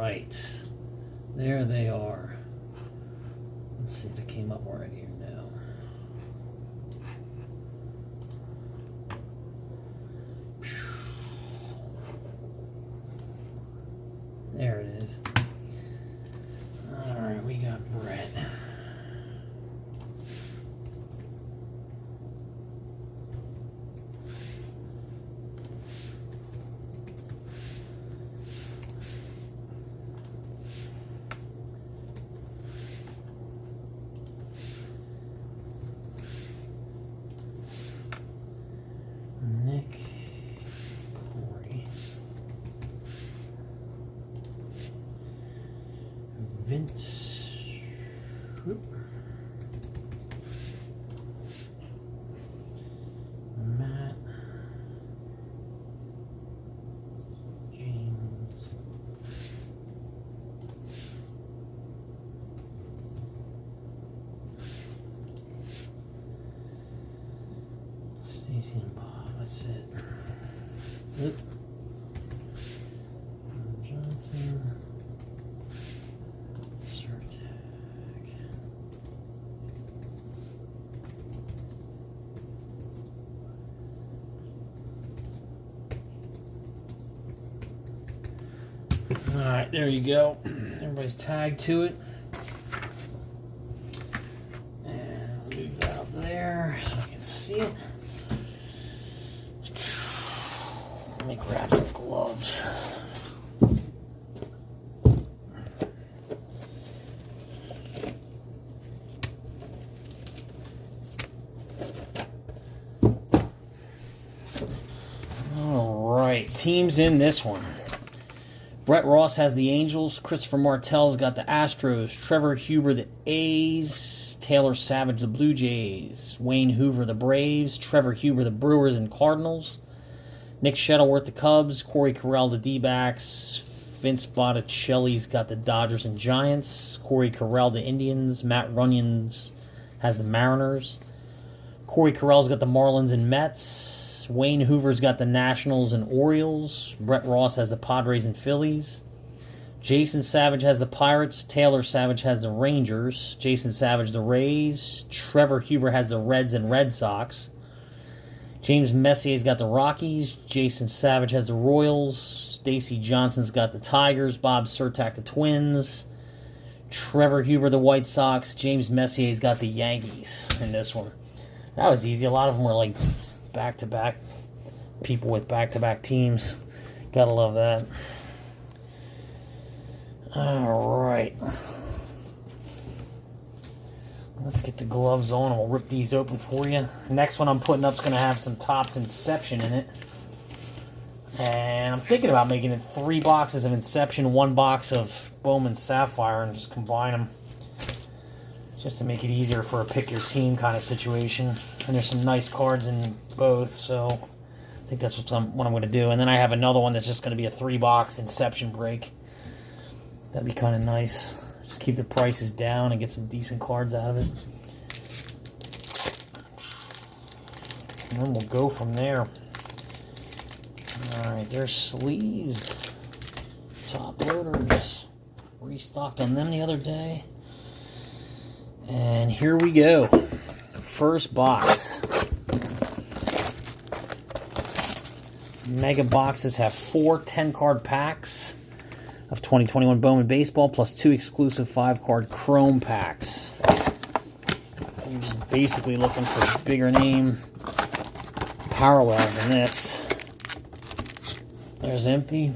right. There they are. Let's see if it came up already or no. There it is. Alright, we got Brett. Nick, Corey, Vince, whoop. Matt, James, Stacy and Bob. That's it. Oop. Johnson. Surtag. Alright, there you go. Everybody's tagged to it. And move that up there so I can see it. Let me grab some gloves. All right, teams in this one. Brett Ross has the Angels. Christopher Martell's got the Astros. Trevor Huber, the A's. Taylor Savage, the Blue Jays. Wayne Hoover, the Braves. Trevor Huber, the Brewers and Cardinals. Nick Shuttleworth, the Cubs. Corey Carell, the D-backs. Vince Botticelli's got the Dodgers and Giants. Corey Carell, the Indians. Matt Runyons has the Mariners. Corey Carell's got the Marlins and Mets. Wayne Hoover's got the Nationals and Orioles. Brett Ross has the Padres and Phillies. Jason Savage has the Pirates. Taylor Savage has the Rangers. Jason Savage, the Rays. Trevor Huber has the Reds and Red Sox. James Messier's got the Rockies. Jason Savage has the Royals. Stacy Johnson's got the Tigers. Bob Surtak, the Twins. Trevor Huber, the White Sox. James Messier's got the Yankees in this one. That was easy. A lot of them were like back-to-back people with back-to-back teams. Gotta love that. Alright. Let's get the gloves on and we'll rip these open for you. Next one I'm putting up is going to have some Topps Inception in it. And I'm thinking about making it 3 boxes of Inception, 1 box of Bowman Sapphire, and just combine them. Just to make it easier for a pick your team kind of situation. And there's some nice cards in both, so I think that's what I'm going to do. And then I have another one that's just going to be a 3-box Inception break. That'd be kind of nice. Just keep the prices down and get some decent cards out of it. And then we'll go from there. Alright, there's sleeves. Top loaders. Restocked on them the other day. And here we go. First box. Mega boxes have 4 10-card packs of 2021 Bowman Baseball, plus 2 exclusive 5-card Chrome packs. I'm just basically looking for bigger name parallels in this. There's empty.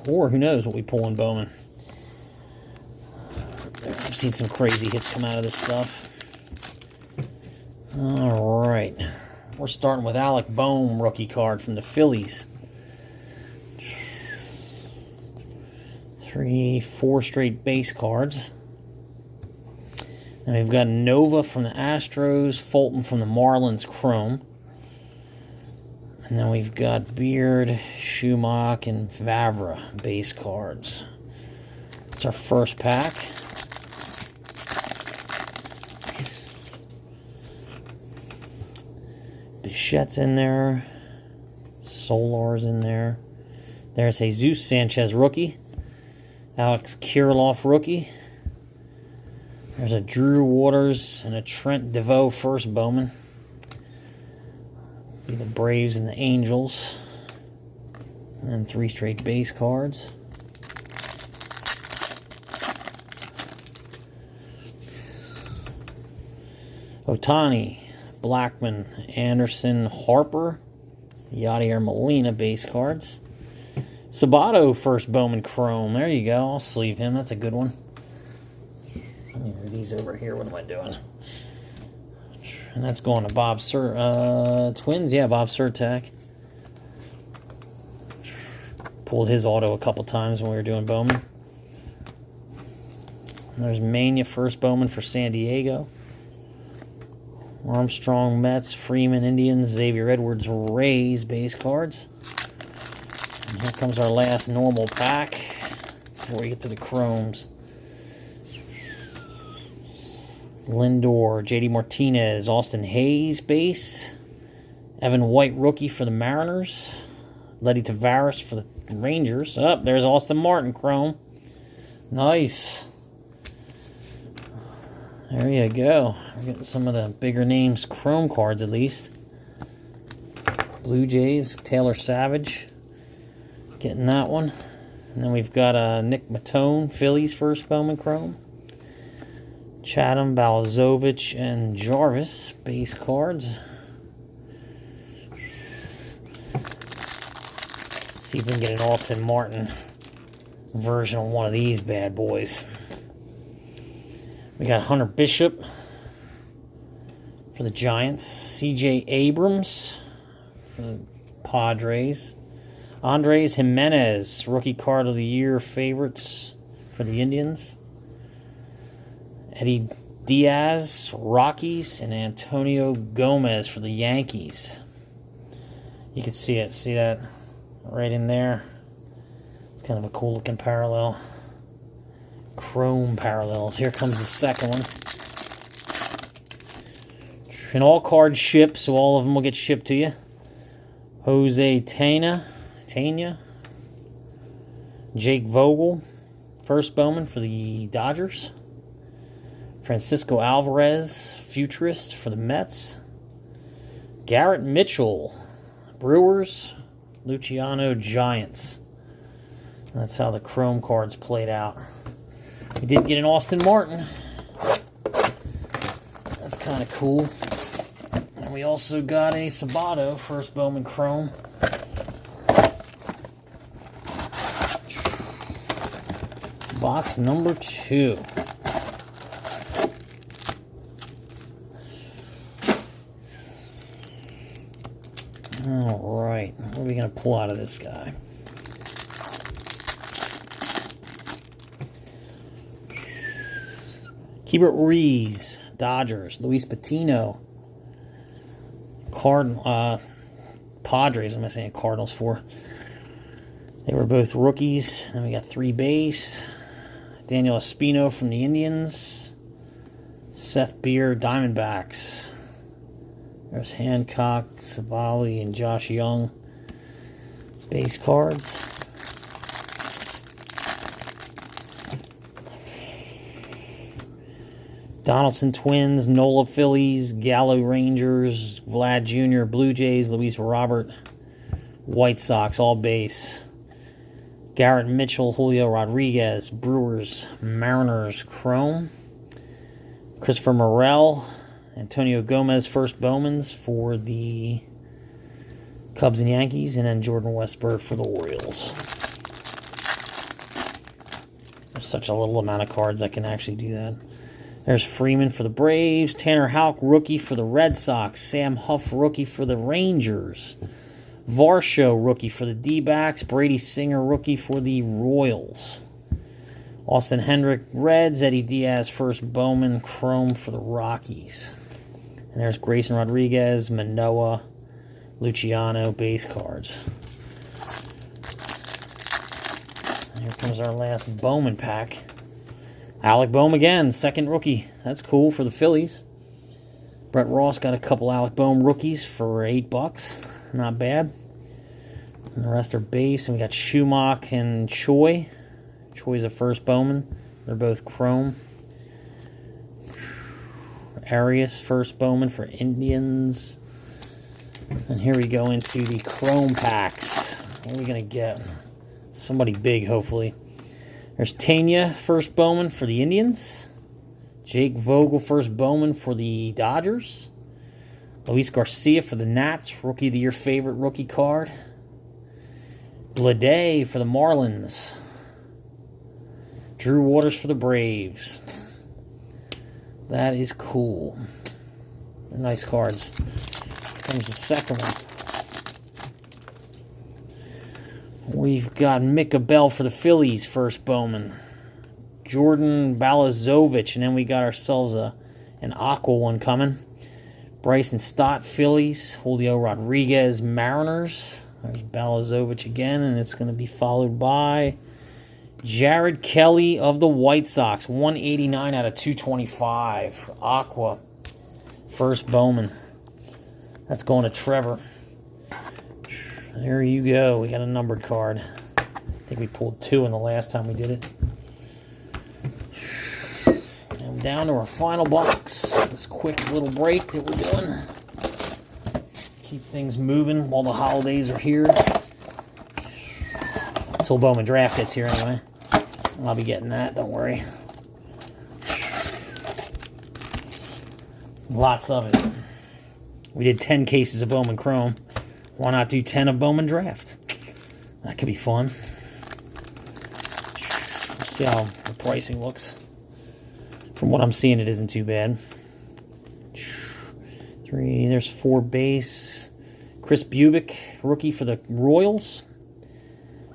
Or who knows what we pull in Bowman. I've seen some crazy hits come out of this stuff. Alright. We're starting with Alec Bohm rookie card from the Phillies. 4 straight base cards. And we've got Nova from the Astros, Fulton from the Marlins Chrome. And then we've got Beard, Schumach, and Vavra base cards. That's our first pack. Bichette's in there. Solar's in there. There's Jesus Sanchez, rookie. Alex Kirilloff, rookie. There's a Drew Waters and a Trent DeVoe first Bowman. Be the Braves and the Angels. And then 3 straight base cards. Ohtani, Blackman, Anderson, Harper, Yadier Molina base cards. Sabato first Bowman Chrome. There you go. I'll sleeve him. That's a good one. Let me move these over here. What am I doing? And that's going to Bob Twins. Yeah, Bob Surtak. Pulled his auto a couple times when we were doing Bowman. There's Mania first Bowman for San Diego. Armstrong, Mets, Freeman, Indians, Xavier Edwards, Rays, base cards. And here comes our last normal pack before we get to the Chromes. Lindor, JD Martinez, Austin Hayes, base. Evan White, rookie for the Mariners. Letty Tavares for the Rangers. Oh, there's Austin Martin, Chrome. Nice. There you go. We're getting some of the bigger names Chrome cards at least. Blue Jays, Taylor Savage. Getting that one. And then we've got Nick Matone, Phillies first Bowman Chrome. Chatham, Balazovic, and Jarvis, base cards. See if we can get an Austin Martin version of one of these bad boys. We got Hunter Bishop for the Giants. C.J. Abrams for the Padres. Andres Jimenez, rookie card of the year favorites for the Indians. Eddie Diaz, Rockies, and Antonio Gomez for the Yankees. You can see it. See that right in there? It's kind of a cool looking parallel. Chrome parallels. Here comes the second one. And all cards ship, so all of them will get shipped to you. Jose Tena. Jake Vogel, first Bowman for the Dodgers. Francisco Alvarez, futurist for the Mets. Garrett Mitchell, Brewers. Luciano, Giants. And that's how the Chrome cards played out. We did get an Austin Martin. That's kind of cool. And we also got a Sabato, first Bowman Chrome. Box number 2. All right, what are we going to pull out of this guy? Keibert Ruiz, Dodgers. Luis Patino, Padres. Am I saying Cardinals for? They were both rookies. And we got 3 base. Daniel Espino from the Indians. Seth Beer, Diamondbacks. There's Hancock, Savali, and Josh Young. Base cards. Donaldson Twins, Nola Phillies, Gallo Rangers, Vlad Jr. Blue Jays, Luis Robert, White Sox, all base. Garrett Mitchell, Julio Rodriguez, Brewers, Mariners, Chrome. Christopher Morel, Antonio Gomez, first Bowmans for the Cubs and Yankees, and then Jordan Westburg for the Orioles. There's such a little amount of cards I can actually do that. There's Freeman for the Braves, Tanner Houck, rookie for the Red Sox, Sam Huff, rookie for the Rangers, Varsho, rookie for the D-backs, Brady Singer, rookie for the Royals, Austin Hendrick, Reds, Eddie Diaz, first Bowman, Chrome for the Rockies. And there's Grayson Rodriguez, Manoah, Luciano, base cards. And here comes our last Bowman pack. Alec Bohm again, second rookie. That's cool for the Phillies. Brett Ross got a couple Alec Bohm rookies for $8. Not bad. And the rest are base. And we got Schumacher and Choi. Choi's a first Bowman. They're both chrome. Arias, first Bowman for Indians. And here we go into the chrome packs. What are we going to get? Somebody big, hopefully. There's Tanya, first Bowman for the Indians. Jake Vogel, first Bowman for the Dodgers. Luis Garcia for the Nats, Rookie of the Year favorite rookie card. Bleday for the Marlins. Drew Waters for the Braves. That is cool. They're nice cards. Comes the second one. We've got Mika Bell for the Phillies, first Bowman. Jordan Balazovic, and then we got ourselves an Aqua one coming. Bryson Stott, Phillies. Julio Rodriguez, Mariners. There's Balazovic again, and it's going to be followed by Jared Kelly of the White Sox. 189 out of 225. Aqua. First Bowman. That's going to Trevor. There you go. We got a numbered card. I think we pulled 2 in the last time we did it. And down to our final box. This quick little break that we're doing. Keep things moving while the holidays are here. Until Bowman Draft gets here anyway. I'll be getting that, don't worry. Lots of it. We did 10 cases of Bowman Chrome. Why not do 10 of Bowman Draft? That could be fun. Let's see how the pricing looks. From what I'm seeing, it isn't too bad. 3, there's 4 base. Chris Bubick, rookie for the Royals.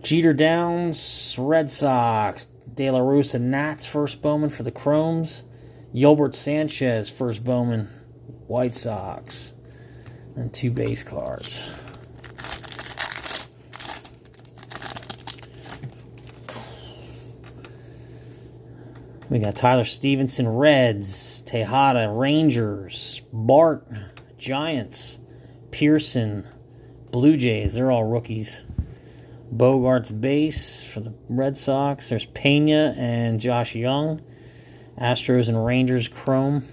Jeter Downs, Red Sox. De La Rosa Nats, first Bowman for the Chromes. Yolbert Sanchez, first Bowman, White Sox. And 2 base cards. We got Tyler Stevenson, Reds. Tejada, Rangers. Bart, Giants. Pearson, Blue Jays. They're all rookies. Bogart's base for the Red Sox. There's Pena and Josh Young. Astros and Rangers Chrome.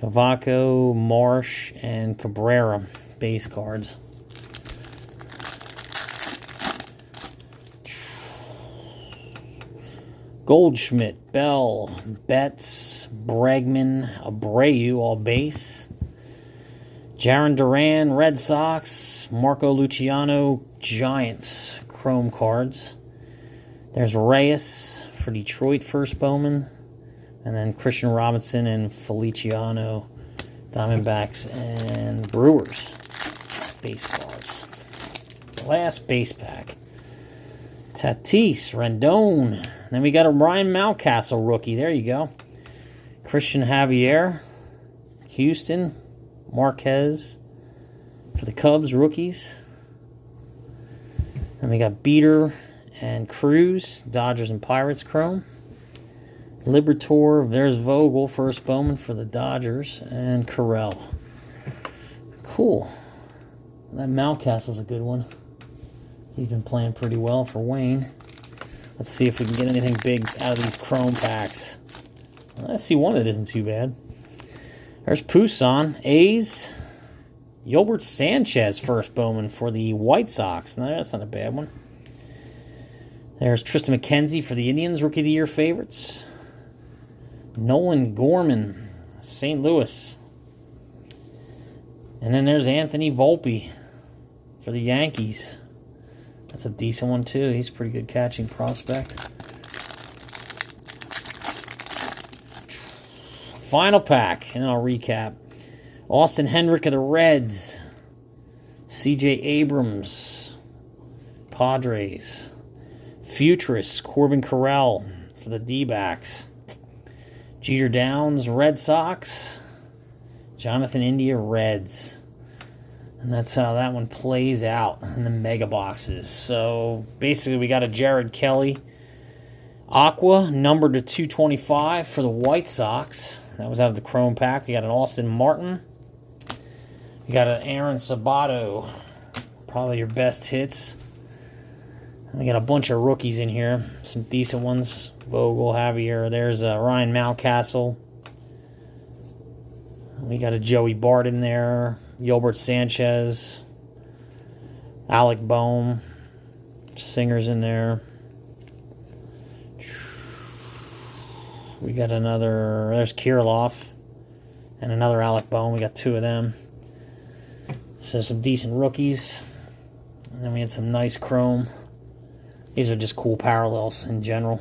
Cavaco, Marsh, and Cabrera base cards. Goldschmidt, Bell, Betts, Bregman, Abreu, all base. Jarren Duran, Red Sox. Marco Luciano, Giants, chrome cards. There's Reyes for Detroit, first Bowman. And then Christian Robinson and Feliciano, Diamondbacks and Brewers, base cards. Last base pack. Tatis, Rendon. Then we got a Ryan Mountcastle rookie. There you go. Christian Javier, Houston, Marquez for the Cubs, rookies. And we got Beater and Cruz, Dodgers and Pirates chrome. Liberatore, there's Vogel, first Bowman for the Dodgers, and Carell. Cool. That Mountcastle's a good one. He's been playing pretty well for Wayne. Let's see if we can get anything big out of these chrome packs. I see one that isn't too bad. There's Poussin, A's. Yolbert Sanchez, first Bowman for the White Sox. No, that's not a bad one. There's Tristan McKenzie for the Indians, Rookie of the Year favorites. Nolan Gorman, St. Louis. And then there's Anthony Volpe for the Yankees. That's a decent one, too. He's a pretty good catching prospect. Final pack, and I'll recap. Austin Hendrick of the Reds. C.J. Abrams, Padres. Futurist, Corbin Carroll for the D-backs. Jeter Downs, Red Sox. Jonathan India, Reds. And that's how that one plays out in the mega boxes. So basically we got a Jared Kelly Aqua, numbered to 225 for the White Sox. That was out of the chrome pack. We got an Austin Martin. We got an Aaron Sabato Probably your best hits. We got a bunch of rookies in here. Some decent ones. Vogel, Javier. There's Ryan Mountcastle. We got a Joey Bart in there. Gilbert Sanchez. Alec Bohm. Singer's in there. We got another. There's Kirilloff. And another Alec Bohm. We got 2 of them. So some decent rookies. And then we had some nice chrome. These are just cool parallels in general.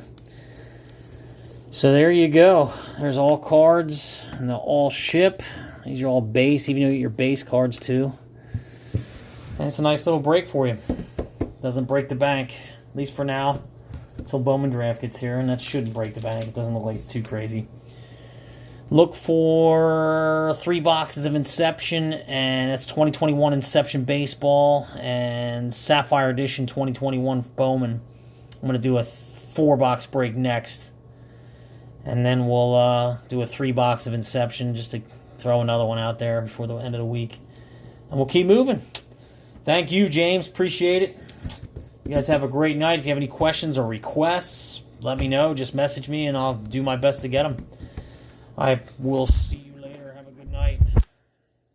So there you go. There's all cards, and they'll all ship. These are all base, even though you get your base cards too. And it's a nice little break for you. Doesn't break the bank, at least for now, until Bowman Draft gets here, and that shouldn't break the bank. It doesn't look like it's too crazy. Look for 3 boxes of Inception, and that's 2021 Inception Baseball, and Sapphire Edition 2021 Bowman. I'm going to do a 4-box break next. And then we'll do a 3-box of Inception just to throw another one out there before the end of the week. And we'll keep moving. Thank you, James. Appreciate it. You guys have a great night. If you have any questions or requests, let me know. Just message me, and I'll do my best to get them. I will see